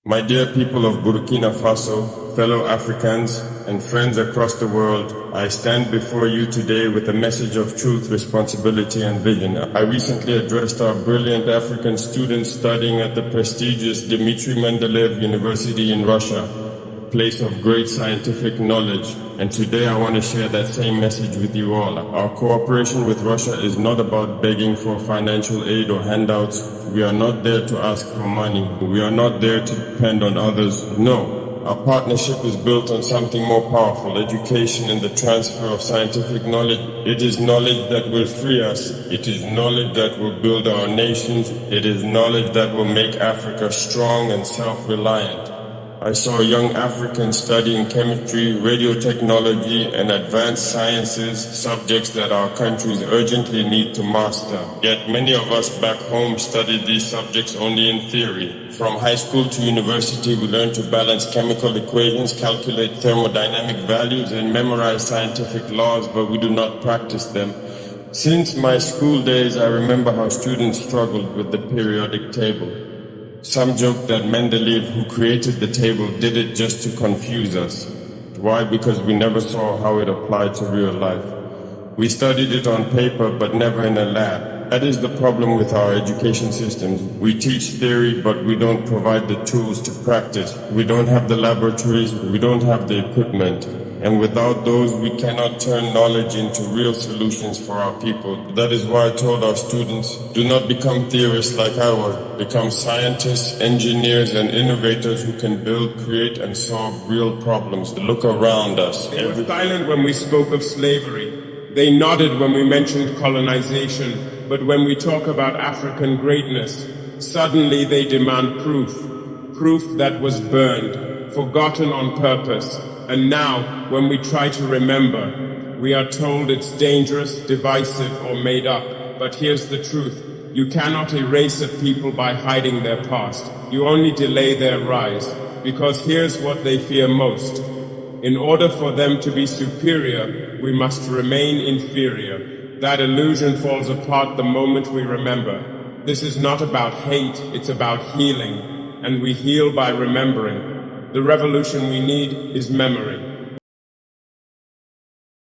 My dear people of Burkina Faso, fellow Africans, and friends across the world, I stand before you today with a message of truth, responsibility, and vision. I recently addressed our brilliant African students studying at the prestigious Dmitry Mendeleev University in Russia, a place of great scientific knowledge, and today I want to share that same message with you all. Our cooperation with Russia is not about begging for financial aid or handouts. We are not there to ask for money. We are not there to depend on others. No, our partnership is built on something more powerful, education and the transfer of scientific knowledge. It is knowledge that will free us. It is knowledge that will build our nations. It is knowledge that will make Africa strong and self-reliant. I saw young Africans studying chemistry, radiotechnology, and advanced sciences, subjects that our countries urgently need to master. Yet many of us back home studied these subjects only in theory. From high school to university, we learn to balance chemical equations, calculate thermodynamic values, and memorize scientific laws, but we do not practice them. Since my school days, I remember how students struggled with the periodic table. Some joke that Mendeleev, who created the table, did it just to confuse us. Why? Because we never saw how it applied to real life. We studied it on paper, but never in a lab. That is the problem with our education systems. We teach theory, but we don't provide the tools to practice. We don't have the laboratories, we don't have the equipment. And without those, we cannot turn knowledge into real solutions for our people. That is why I told our students, do not become theorists like I was. Become scientists, engineers, and innovators who can build, create, and solve real problems. Look around us. They were silent when we spoke of slavery. They nodded when we mentioned colonization. But when we talk about African greatness, suddenly they demand proof. Proof that was burned, forgotten on purpose. And now, when we try to remember, we are told it's dangerous, divisive, or made up. But here's the truth. You cannot erase a people by hiding their past. You only delay their rise, because here's what they fear most. In order for them to be superior, we must remain inferior. That illusion falls apart the moment we remember. This is not about hate, it's about healing. And we heal by remembering. The revolution we need is memory.